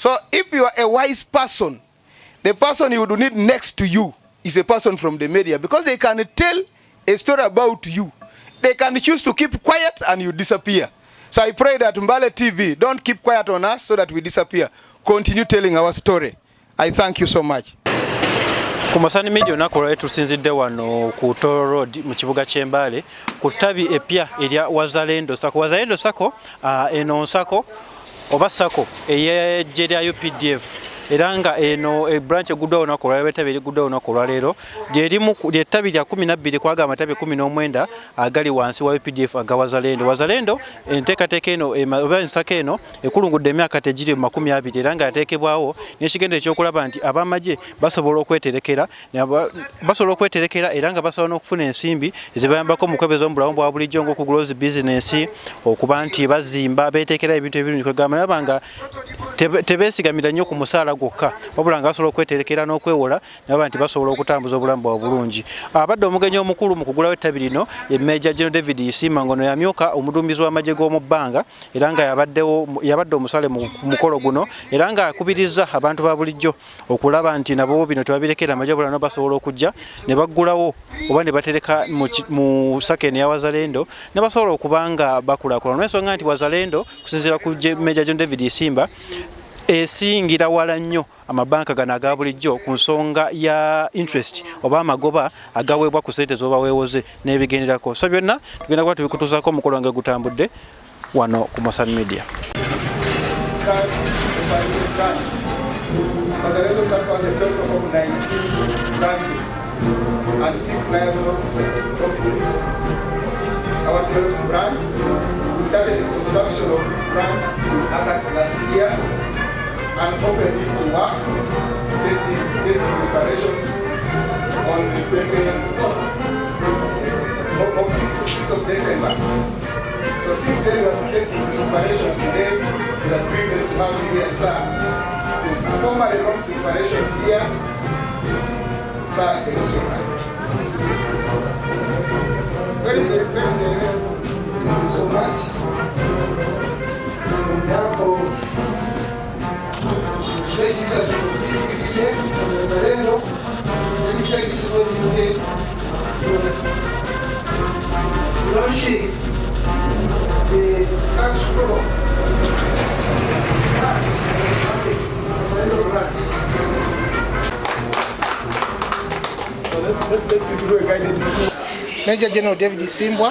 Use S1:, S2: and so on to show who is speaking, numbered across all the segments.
S1: So if you are a wise person, the person you would need next to you is a person from the media, because they can tell a story about you. They can choose to keep quiet and you disappear. So I pray that Mbale TV, don't keep quiet on us so that we disappear. Continue telling our story. I thank you so much.
S2: Kumasani media onako lwa tusinzidde wano ku Toro Road mu kibuga ky'e Mbale ku ttabi epya erya Wazalendo Sacco. Wazalendo Sacco eno Sacco oba Sacco ey'eggye lya UPDAF era nga eno branch eguddwa onako lwa ttabi eriguddwa onako lwa leero ly'ettabi lya 12 kwaga amatabi 19 agali wansi wa UPDAF aga Wazalendo. Wazalendo enteekateeka eno oba ensako eno ekulungudde emyaka tegiri mu 20 era nga yateekebwawo n'ekigendo ekyokulaba nti ab'amagye basobola okweterekera era nga basobola n'okufuna ensimbi ezibayambako mu kwebeza omubulamu bwa bulijjo ng'okuguloozi bizinensi, okuba nti bazimba beeteekera ebintu ebirungi kwegamba naba nga tebeesigamira nnyo ku musaala gwokka wabula nga basobola okweterekera n'okwewola naba nti basobola okutambuza obulamu bwa bulungi. Abadde omugenyi omukulu mu kugulawo ettabi lino ye Maj Gen David Isimbwa ngono yamyuka omuduumizi w'amagye g'omu bbanga era nga yabadde omusale mu mukolo guno era nga akubirizza abantu ba bulijjo okulaba nti nabo bino tebabirekera amagye wabula basobola okujja ne baggulawo oba ne batereka mu Sacco ya Wazalendo ne basobola okuba nga bakulaakulana. N'ensonga nti Wazalendo kusinziira ku Maj Gen David Isimbwa esingira wala nnyo amabanka gano aga bulijjo ku nsonga ya interest oba amagoba agaweebwa ku ssente z'oba weewoze n'ebigenderako. So byonna tugenda kuba tubikutuusaako omukolo nga gutambudde wano ku Masani Media.
S1: Wazalendo Sacco has a total of 19 branches and 6 liaison offices. This is our 12th branch. We started the construction of this branch last year and opened it to work, testing preparations on the 24th of 6th of December. So since then we have been testing these operations today. We are privileged to have you here, sir. Formally run preparations here, sir. Thank you so much. On behalf of ladies that you give from Wazalendo, we thank you so much for launching the cash flow. Major General David Isimbwa,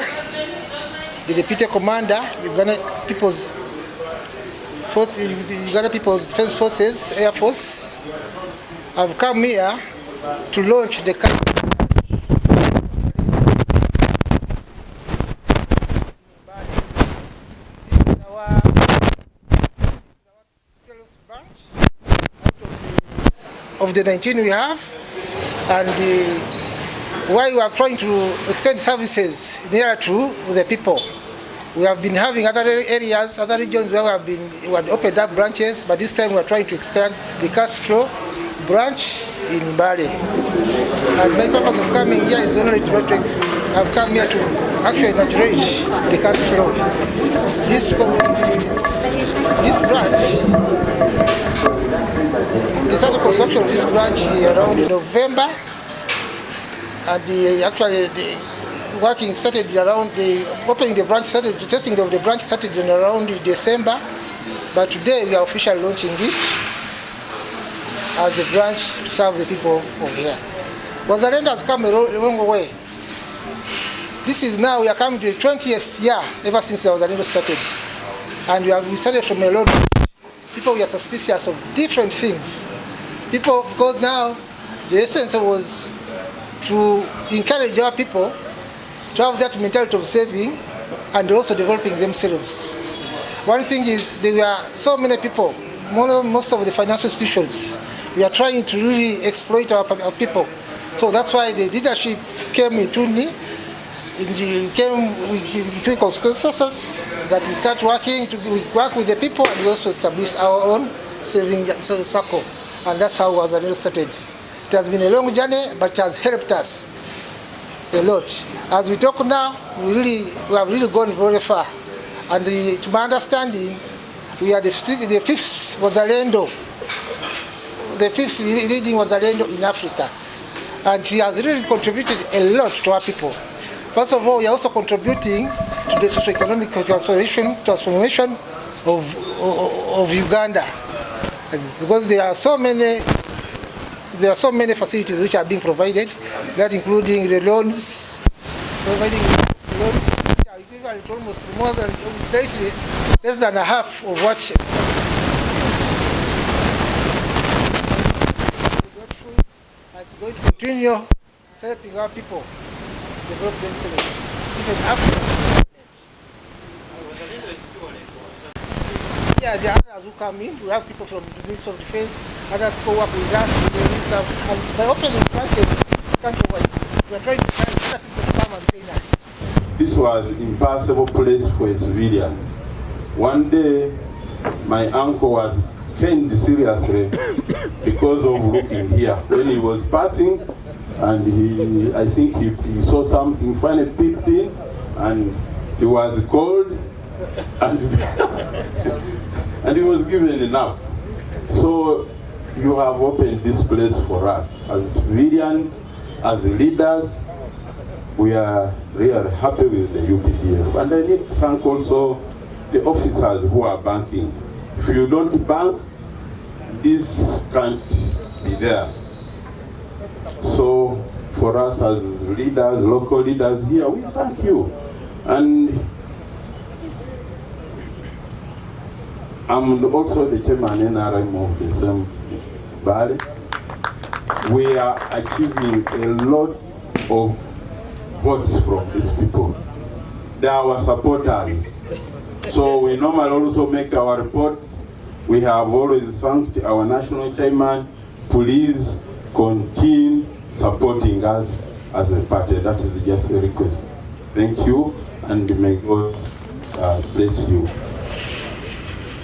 S1: the Deputy Commander, Uganda People's Defense Forces, Air Force, have come here to launch the of the 19 we have, and why we are trying to extend services nearer to the people. We have been having other areas, other regions where we had opened up branches, but this time we are trying to extend the cash flow branch in Mbale. And my purpose of coming here is only to have come here to actually inaugurate the cash flow. This branch, the start of construction of this branch around November, and the working started around opening the branch started, the testing of the branch started in around December, but today we are officially launching it as a branch to serve the people over here. Wazalendo has come a long way. This is now, we are coming to the 20th year ever since Wazalendo started. And we started from a lot of people. We are suspicious of different things. People, because now the essence was to encourage our people to have that mentality of saving and also developing themselves. One thing is there were so many people, most of the financial institutions, we are trying to really exploit our people. So that's why the leadership came into me. It took consensus that we start working, we work with the people, and we also establish our own saving circle. And that's how Wazalendo started. It has been a long journey, but it has helped us a lot. As we talk now, we have really gone very far. And to my understanding, We are the fifth Wazalendo, the fifth leading Wazalendo in Africa. And he has really contributed a lot to our people. First of all, we are also contributing to the socio-economic transformation of Uganda. And because there are so many facilities which are being provided, that including the loans, providing loans which are equivalent to almost more than less than a half of what it's going to continue helping our people develop themselves, even after development. Yeah, there are others who come in. We have people from the Ministry of Defense, other people work with us. And by opening branches countrywide, we are trying to find other people to come and train us.
S3: This was an impossible place for a civilian. One day, my uncle was caned seriously because of looking here. When he was passing, and I think he saw something funny peeped in, and he was called, and, and he was given enough. So you have opened this place for us as civilians, as leaders. We are really happy with the UPDAF, and I need to thank also the officers who are banking. If you don't bank, this can't be there. So for us as leaders, local leaders here, we thank you. And I'm also the chairman NRM of the same Mbale. We are achieving a lot of votes from these people. They are our supporters. So we normally also make our reports. We have always thanked our national chairman. Please continue supporting us as a party. That is just a request. Thank you, and may God bless you.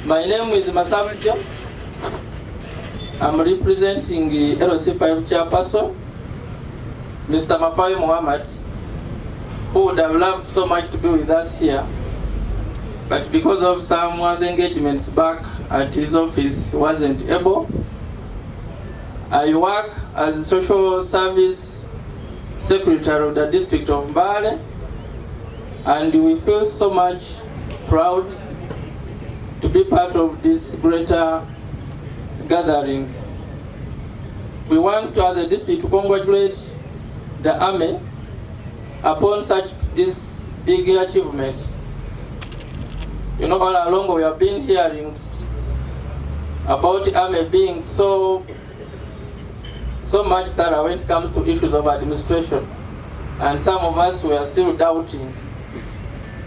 S4: My name is Masabu James. I'm representing the LC5 chairperson, Mr. Mafai Muhammad, who would have loved so much to be with us here. But because of some other engagements back at his office, he wasn't able. I work as a social service secretary of the district of Mbale, and we feel so much proud to be part of this greater gathering. We want to, as a district, to congratulate the Army upon this big achievement. You know, all along we have been hearing about the Army being so much thorough when it comes to issues of administration. And some of us were still doubting.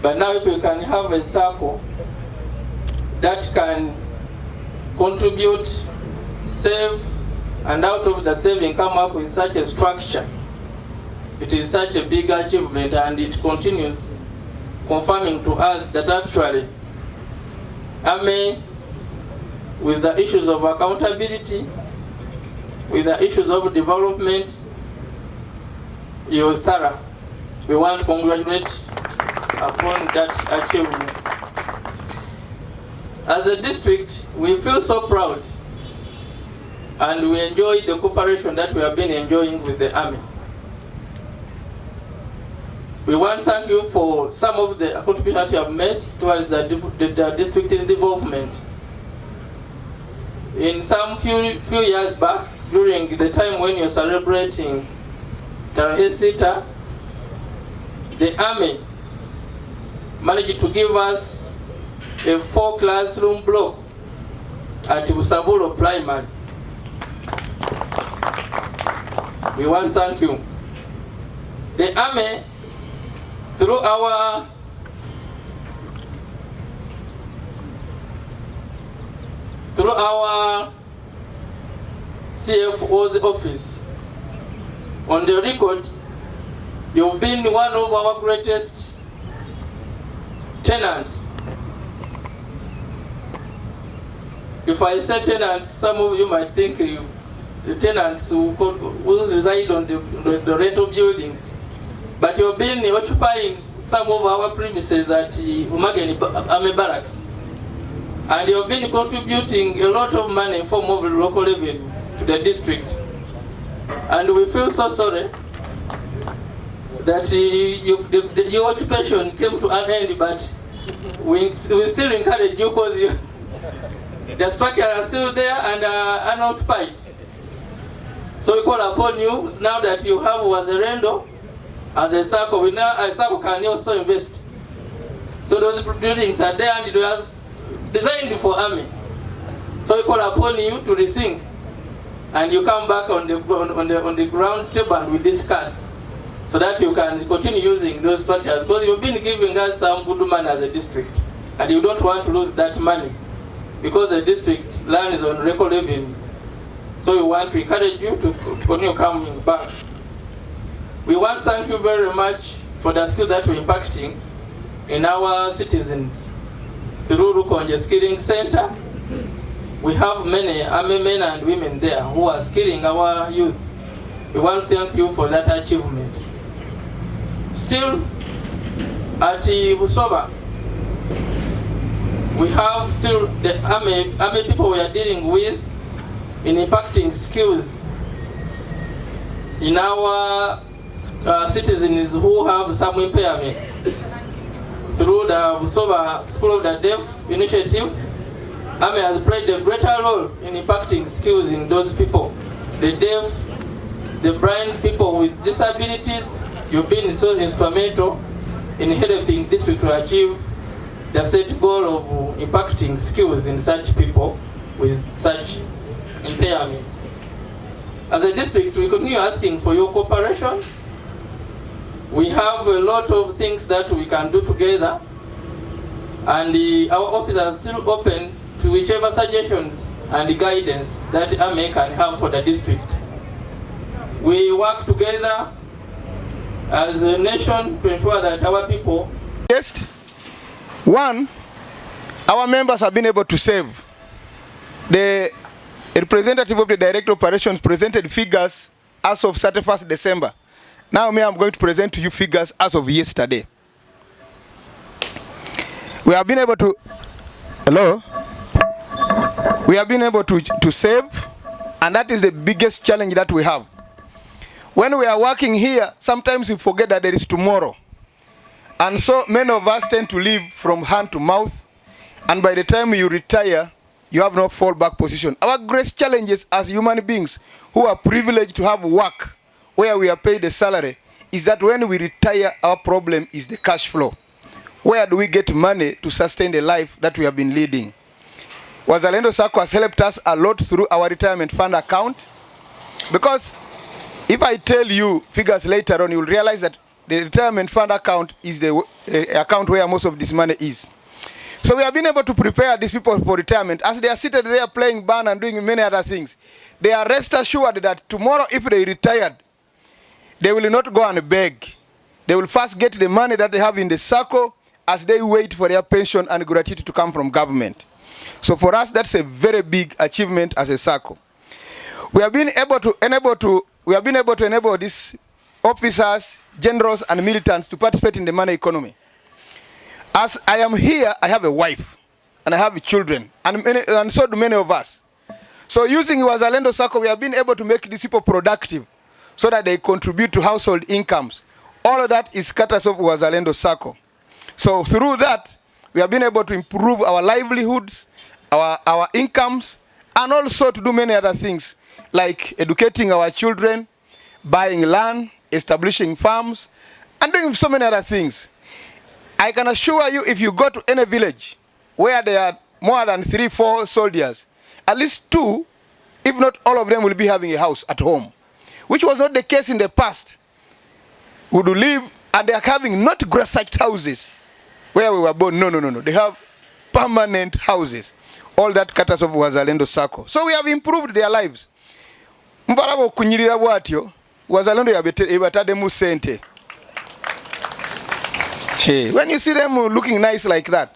S4: But now if we can have a circle that can contribute, save, and out of the saving come up with such a structure, it is such a big achievement, and it continues confirming to us that actually Army, with the issues of accountability, with the issues of development, you're thorough. We want to congratulate upon that achievement. As a district, we feel so proud, and we enjoy the cooperation that we have been enjoying with the Army. We want to thank you for some of the contributions that you have made towards the district's development. In some few years back, during the time when you're celebrating Mbale City, the Army managed to give us a 4-classroom block at Usaburo Primary. We want to thank you. The Army, through our CFO's office, on the record, you've been one of our greatest tenants. If I say tenants, some of you might think the tenants who reside on the rental buildings. But you've been occupying some of our premises at Maj Gen Army Barracks. And you've been contributing a lot of money in form of local revenue to the district. And we feel so sorry that your occupation came to an end, but we still encourage you because the structure are still there and are unoccupied. So we call upon you, now that you have Wazalendo as a Sacco, a Sacco can also invest. So those buildings are there and they are designed for army. So we call upon you to rethink, and you come back on the ground table and we discuss, so that you can continue using those structures, because you've been giving us some good money as a district, and you don't want to lose that money, because the district lands on record revenue. So we want to encourage you to continue coming back. We want to thank you very much for the skill that you're impacting in our citizens through Rukonje Skilling Center. We have many army men and women there who are skilling our youth. We want to thank you for that achievement. Still, at Busoba, we have still the army people we are dealing with in impacting skills in our citizens who have some impairments. Through the Busoba School of the Deaf initiative, AME has played a greater role in impacting skills in those people. The deaf, the blind, people with disabilities. You've been so instrumental in helping district to achieve the set goal of impacting skills in such people with such impairments. As a district, we continue asking for your cooperation. We have a lot of things that we can do together, and our office is still open to whichever suggestions and guidance that AME can have for the district. We work together as a nation to ensure that our people...
S5: Yes. One, our members have been able to save. The representative of the Director of Operations presented figures as of 31st December. Now I'm going to present to you figures as of yesterday. We have been able to... Hello? We have been able to save, and that is the biggest challenge that we have. When we are working here, sometimes we forget that there is tomorrow. And so many of us tend to live from hand to mouth, and by the time you retire, you have no fallback position. Our greatest challenges as human beings who are privileged to have work where we are paid a salary is that when we retire, our problem is the cash flow. Where do we get money to sustain the life that we have been leading? Wazalendo Sacco has helped us a lot through our retirement fund account, because if I tell you figures later on, you'll realize that the retirement fund account is the account where most of this money is. So we have been able to prepare these people for retirement. As they are seated there playing band and doing many other things, they are rest assured that tomorrow, if they retired, they will not go and beg. They will first get the money that they have in the Sacco as they wait for their pension and gratuity to come from government. So for us, that's a very big achievement as a Sacco. We have been able to enable these officers, generals, and militants to participate in the money economy. As I am here, I have a wife, and I have children, and so do many of us. So using Wazalendo Sacco, we have been able to make these people productive so that they contribute to household incomes. All of that is courtesy of Wazalendo Sacco. So through that, we have been able to improve our livelihoods, our incomes, and also to do many other things, like educating our children, buying land, establishing farms, and doing so many other things. I can assure you, if you go to any village where there are more than 3-4 soldiers, at least 2, if not all of them, will be having a house at home, which was not the case in the past. Would live, and they are having not grass-thatched houses where we were born. No. They have permanent houses. All that courtesy of Wazalendo Sacco. So we have improved their lives. Mbalabo kunyirira bwatyo, Wazalendo yabatademu sente. Hey, when you see them looking nice like that,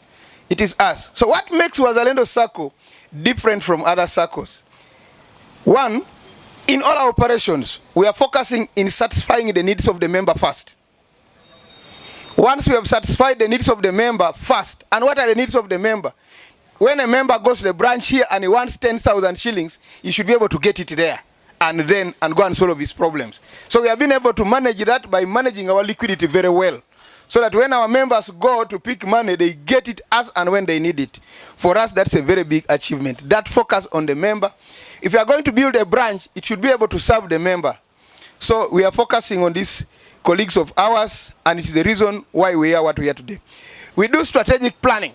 S5: it is us. So what makes Wazalendo Sacco different from other Saccos? One, in all our operations, we are focusing in satisfying the needs of the member first. Once we have satisfied the needs of the member first, and what are the needs of the member? when a member goes to the branch here and he wants 10,000 shillings, he should be able to get it there and go and solve his problems. So we have been able to manage that by managing our liquidity very well, so that when our members go to pick money, they get it as and when they need it. For us, that's a very big achievement. That focus on the member. If you are going to build a branch, it should be able to serve the member. So we are focusing on these colleagues of ours, and it's the reason why we are what we are today. We do strategic planning.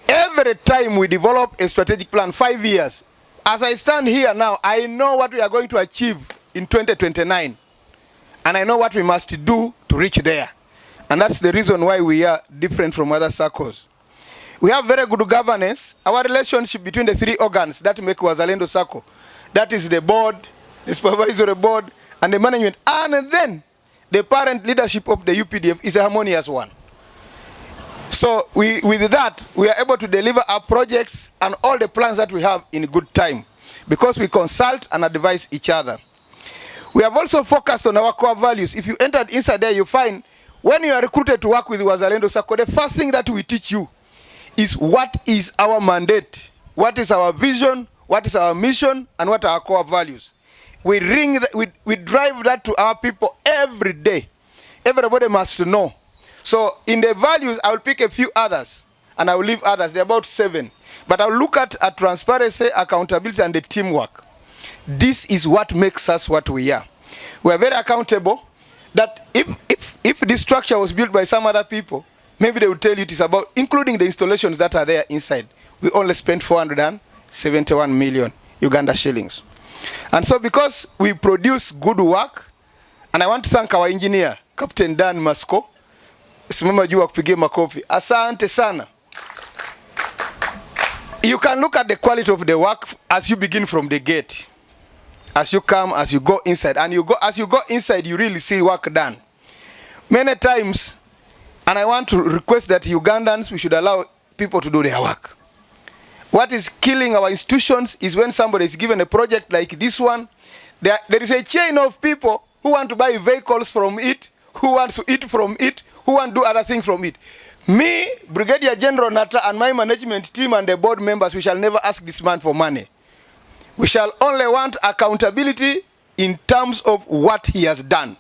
S5: Every time we develop a strategic plan, 5 years. As I stand here now, I know what we are going to achieve in 2029. And I know what we must do to reach there. And that's the reason why we are different from other circles. We have very good governance. Our relationship between the three organs that make Wazalendo Sacco, that is the board, the supervisory board, and the management, and then the parent leadership of the UPDAF is a harmonious one. So with that, we are able to deliver our projects and all the plans that we have in good time, because we consult and advise each other. We have also focused on our core values. If you entered inside there, you find when you are recruited to work with Wazalendo Sacco, the first thing that we teach you is what is our mandate, what is our vision, what is our mission, and what are our core values. We drive that to our people every day. Everybody must know. So in the values, I will pick a few others, and I will leave others. There are about 7. But I will look at transparency, accountability, and the teamwork. This is what makes us what we are. We are very accountable. That if this structure was built by some other people, maybe they will tell you it is about, including the installations that are there inside. We only spent 471 million Uganda shillings. And so because we produce good work, and I want to thank our engineer, Captain Dan Masco, simama juu kupigia makofi. Asante sana. You can look at the quality of the work as you begin from the gate. As you come, as you go inside, and as you go inside, you really see work done. Many times, and I want to request that Ugandans, we should allow people to do their work. What is killing our institutions is when somebody is given a project like this one, there is a chain of people who want to buy vehicles from it, who want to eat from it, who want to do other things from it. Me, Brigadier General Nata, and my management team and the board members, we shall never ask this man for money. We shall only want accountability in terms of what he has done.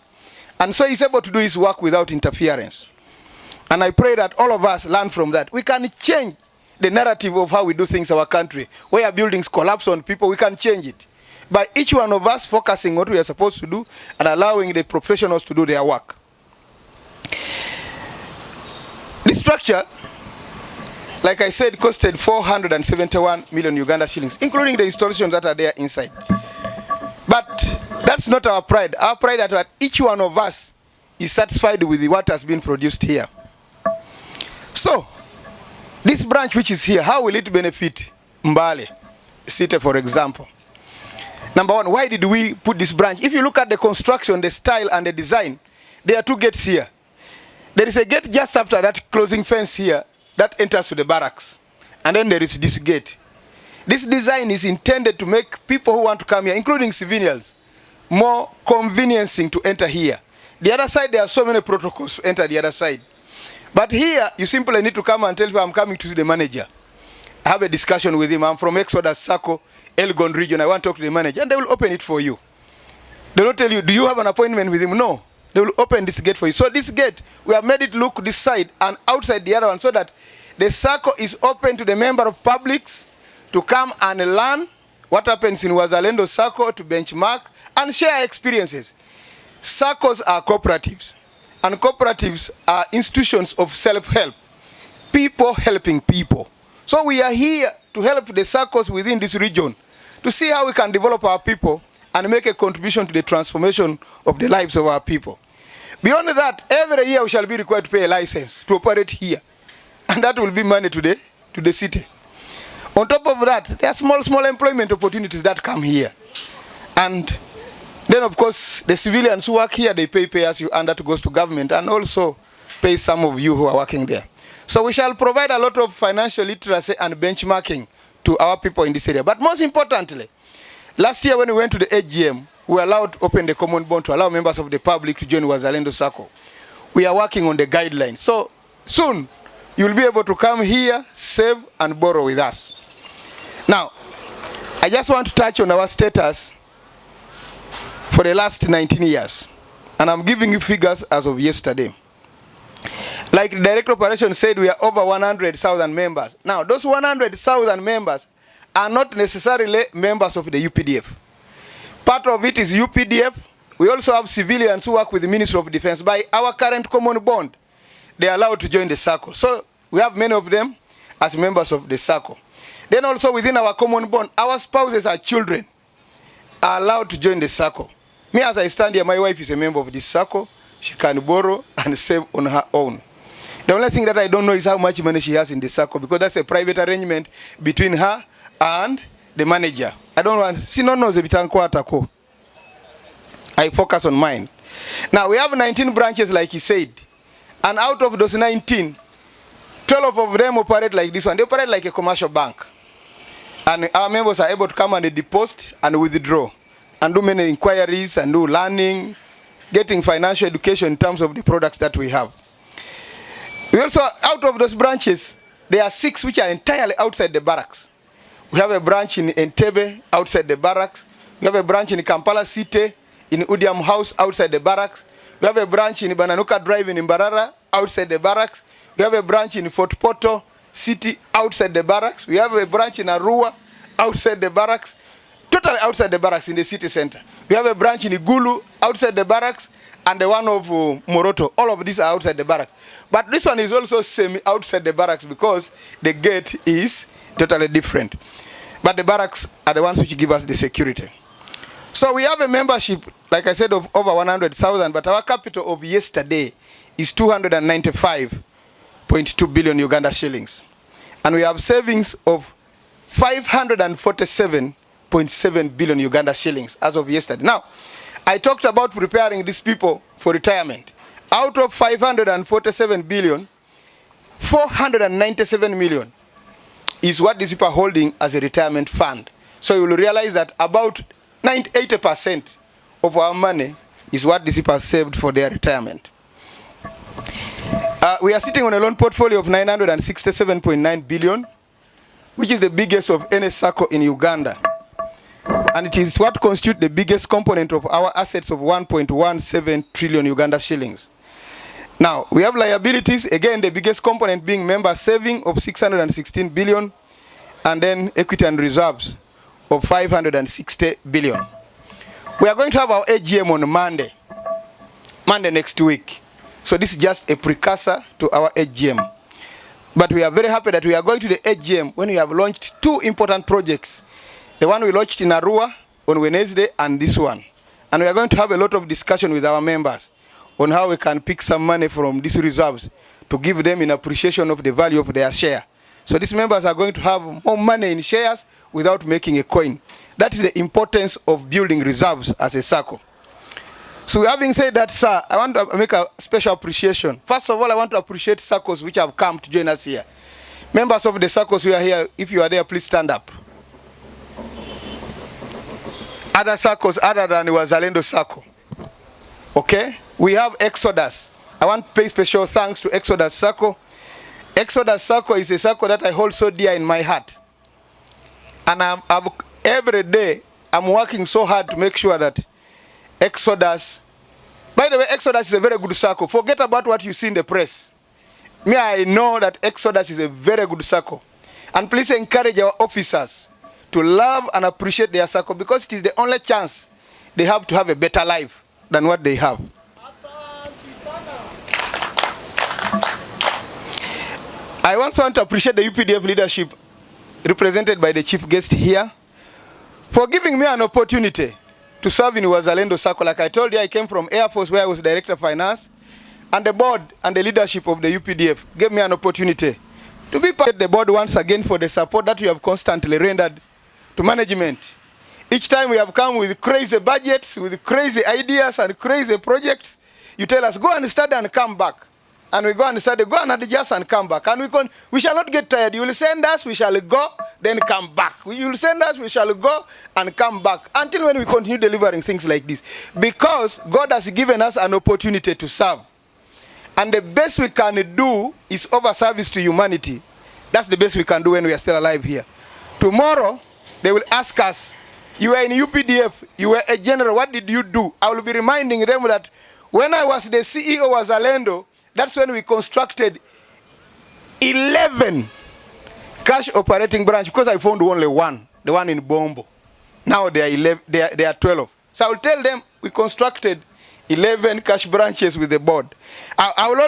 S5: And so he's able to do his work without interference. And I pray that all of us learn from that. We can change the narrative of how we do things in our country. Where buildings collapse on people, we can change it. By each one of us focusing on what we are supposed to do and allowing the professionals to do their work. This structure, like I said, costed 471 million Uganda shillings, including the installations that are there inside. But that's not our pride. Our pride is that each one of us is satisfied with what has been produced here. So, this branch which is here, how will it benefit Mbale City, for example? Number one, why did we put this branch? If you look at the construction, the style, and the design, there are 2 gates here. There is a gate just after that closing fence here that enters to the barracks. And then there is this gate. This design is intended to make people who want to come here, including civilians, more conveniencing to enter here. The other side, there are so many protocols to enter the other side. But here, you simply need to come and tell me I'm coming to see the manager. I have a discussion with him. I'm from Exodus Sacco, Elgon region. I want to talk to the manager. And they will open it for you. They will tell you, do you have an appointment with him? No. They will open this gate for you. So this gate, we have made it look this side and outside the other one, so that the Sacco is open to the member of publics to come and learn what happens in Wazalendo Sacco, to benchmark and share experiences. Saccos are cooperatives, and cooperatives are institutions of self-help, people helping people. So we are here to help the Saccos within this region to see how we can develop our people and make a contribution to the transformation of the lives of our people. Beyond that, every year we shall be required to pay a license to operate here. And that will be money to the city. On top of that, there are small employment opportunities that come here. And then, of course, the civilians who work here, they pay as you earn, that goes to government, and also pay some of you who are working there. So we shall provide a lot of financial literacy and benchmarking to our people in this area. But most importantly, last year when we went to the AGM, we were allowed to open the common bond to allow members of the public to join Wazalendo Sacco. We are working on the guidelines. So soon, you'll be able to come here, save, and borrow with us. Now, I just want to touch on our status for the last 19 years. And I'm giving you figures as of yesterday. Like the Director of Operations said, we are over 100,000 members. Now, those 100,000 members are not necessarily members of the UPDAF. Part of it is UPDAF. We also have civilians who work with the Ministry of Defense. By our current common bond, they are allowed to join the Sacco. So we have many of them as members of the Sacco. Then also within our common bond, our spouses and children are allowed to join the Sacco. Me, as I stand here, my wife is a member of this Sacco. She can borrow and save on her own. The only thing that I don't know is how much money she has in the Sacco, because that's a private arrangement between her and the manager. I don't want, she don't know the bitankwatako. I focus on mine. Now we have 19 branches like he said. And out of those 19, 12 of them operate like this one. They operate like a commercial bank. And our members are able to come and deposit and withdraw and do many inquiries and do learning, getting financial education in terms of the products that we have. We also, out of those branches, there are 6 which are entirely outside the barracks. We have a branch in Entebbe, outside the barracks. We have a branch in Kampala City, in Udiam House, outside the barracks. We have a branch in Bananuka Drive in Mbarara, outside the barracks. We have a branch in Fort Portal City, outside the barracks. We have a branch in Arua, outside the barracks. Totally outside the barracks in the city center. We have a branch in Igulu, outside the barracks, and the one of Moroto. All of these are outside the barracks. But this one is also semi-outside the barracks because the gate is totally different. But the barracks are the ones which give us the security. So we have a membership, like I said, of over 100,000, but our capital of yesterday is 295.2 billion Uganda shillings. And we have savings of 547.7 billion Uganda shillings as of yesterday. Now, I talked about preparing these people for retirement. Out of 547 billion, 497 million is what these people are holding as a retirement fund. So you will realize that about 80% of our money is what these people have saved for their retirement. We are sitting on a loan portfolio of 967.9 billion, which is the biggest of any Sacco in Uganda. And it is what constitutes the biggest component of our assets of 1.17 trillion Uganda shillings. Now, we have liabilities, again, the biggest component being member saving of 616 billion, and then equity and reserves of 560 billion. We are going to have our AGM on Monday next week. So this is just a precursor to our AGM. But we are very happy that we are going to the AGM when we have launched 2 important projects. The one we launched in Arua on Wednesday and this one. And we are going to have a lot of discussion with our members on how we can pick some money from these reserves to give them in appreciation of the value of their share. So these members are going to have more money in shares without making a coin. That is the importance of building reserves as a Sacco. So having said that, sir, I want to make a special appreciation. First of all, I want to appreciate Saccos which have come to join us here. Members of the Saccos who are here, if you are there, please stand up. Other Saccos other than Wazalendo Sacco. Okay? We have Exodus. I want to pay special thanks to Exodus Sacco. Exodus Sacco is a Sacco that I hold so dear in my heart. And every day, I'm working so hard to make sure that Exodus, by the way, Exodus is a very good Sacco. Forget about what you see in the press. Me, I know that Exodus is a very good Sacco. And please encourage our officers to love and appreciate their Sacco, because it is the only chance they have to have a better life than what they have. I also want to appreciate the UPDAF leadership represented by the chief guest here for giving me an opportunity to serve in Wazalendo Sacco. Like I told you, I came from Air Force where I was Director of Finance, and the board and the leadership of the UPDAF gave me an opportunity to be part of the board once again for the support that we have constantly rendered to management. Each time we have come with crazy budgets, with crazy ideas and crazy projects, you tell us, go and study and come back. And we go and study, go and adjust and come back. And we shall not get tired. You will send us, we shall go, then come back. You will send us, we shall go and come back. Until when we continue delivering things like this. Because God has given us an opportunity to serve. And the best we can do is over service to humanity. That's the best we can do when we are still alive here. Tomorrow, they will ask us, you were in UPDAF, you were a general, what did you do? I will be reminding them that when I was the CEO of Wazalendo, that's when we constructed 11 cash operating branch, because I found only one, the one in Bombo. Now they are 11, they are 12. So I will tell them we constructed 11 cash branches with the board. I will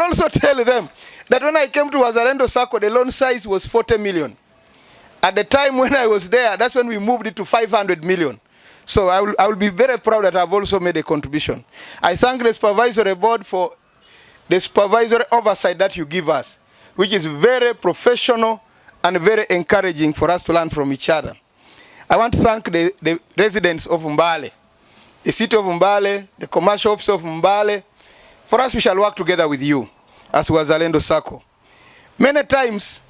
S5: also tell them that when I came to Wazalendo Sacco, the loan size was 40 million. At the time when I was there, that's when we moved it to 500 million. So I will be very proud that I've also made a contribution. I thank the supervisory board for the supervisory oversight that you give us, which is very professional and very encouraging for us to learn from each other. I want to thank the residents of Mbale, the city of Mbale, the commercial office of Mbale. For us, we shall work together with you as Wazalendo Sacco. Many times,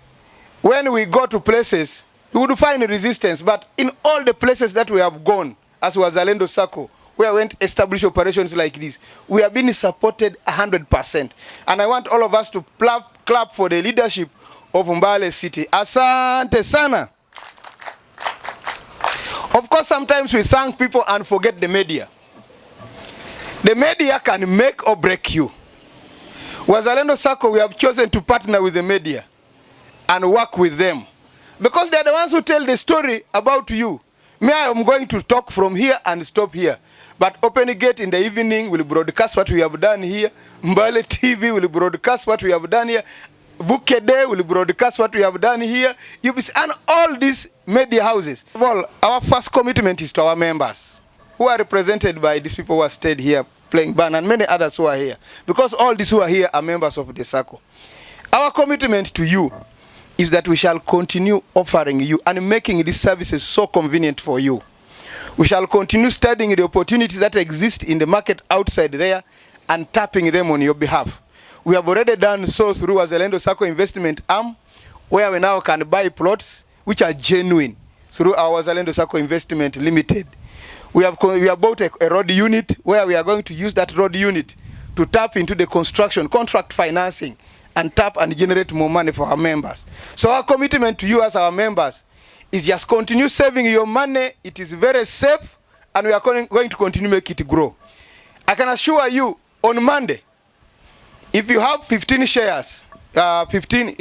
S5: when we go to places, we would find resistance, but in all the places that we have gone as Wazalendo Sacco, where we went to establish operations like this, we have been supported 100%. And I want all of us to clap for the leadership of Mbale City. Asante sana. Of course, sometimes we thank people and forget the media. The media can make or break you. Wazalendo Sacco, we have chosen to partner with the media and work with them, because they are the ones who tell the story about you. Me, I am going to talk from here and stop here. But Open Gate in the evening will broadcast what we have done here. Mbale TV will broadcast what we have done here. Bukede will broadcast what we have done here. And all these media houses. Well, our first commitment is to our members, who are represented by these people who have stayed here playing band, and many others who are here. Because all these who are here are members of the Sacco. Our commitment to you is that we shall continue offering you and making these services so convenient for you. We shall continue studying the opportunities that exist in the market outside there and tapping them on your behalf. We have already done so through Wazalendo Sacco Investment Arm, where we now can buy plots which are genuine through our Wazalendo Sacco Investment Limited. We have bought a road unit where we are going to use that road unit to tap into the construction, contract financing, and tap and generate more money for our members. So our commitment to you as our members is just continue saving your money. It is very safe, and we are going to continue to make it grow. I can assure you, on Monday, if you have 15 shares, 15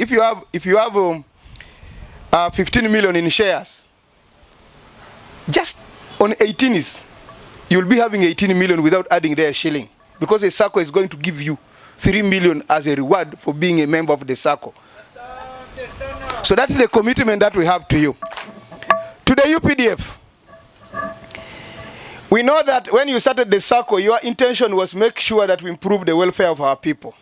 S5: million in shares, just on 18th, you'll be having 18 million without adding their shilling, because the Sacco is going to give you 3 million as a reward for being a member of the Sacco. So that is the commitment that we have to you. To the UPDAF, we know that when you started the Sacco, your intention was make sure that we improve the welfare of our people.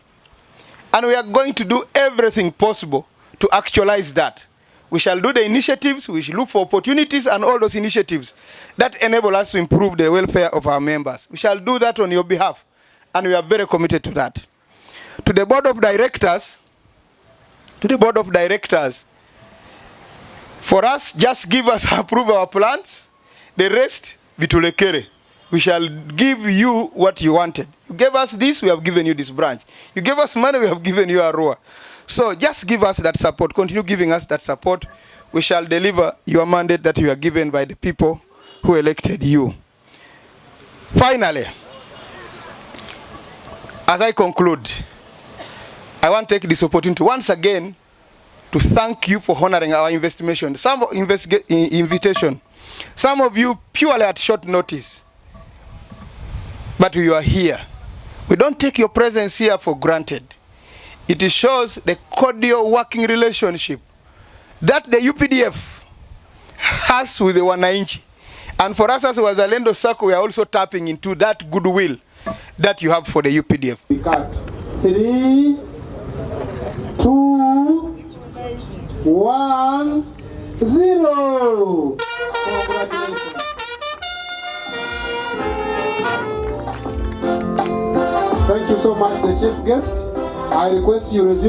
S5: And we are going to do everything possible to actualize that. We shall do the initiatives, we shall look for opportunities and all those initiatives that enable us to improve the welfare of our members. We shall do that on your behalf, and we are very committed to that. To the board of directors, for us, just give us, approve our plans, the rest, bitulekere. We shall give you what you wanted. You gave us this, we have given you this branch. You gave us money, we have given you a roa. So just give us that support, continue giving us that support. We shall deliver your mandate that you are given by the people who elected you. Finally, as I conclude, I want to take this opportunity once again to thank you for honoring our invitation. Some of you purely at short notice, but you are here. We don't take your presence here for granted. It shows the cordial working relationship that the UPDAF has with the Wananchi. And for us as Wazalendo Sacco, we are also tapping into that goodwill that you have for the UPDAF.
S6: 3, 2, 1, 0. Congratulations. Thank you so much, the chief guest. I request you resume.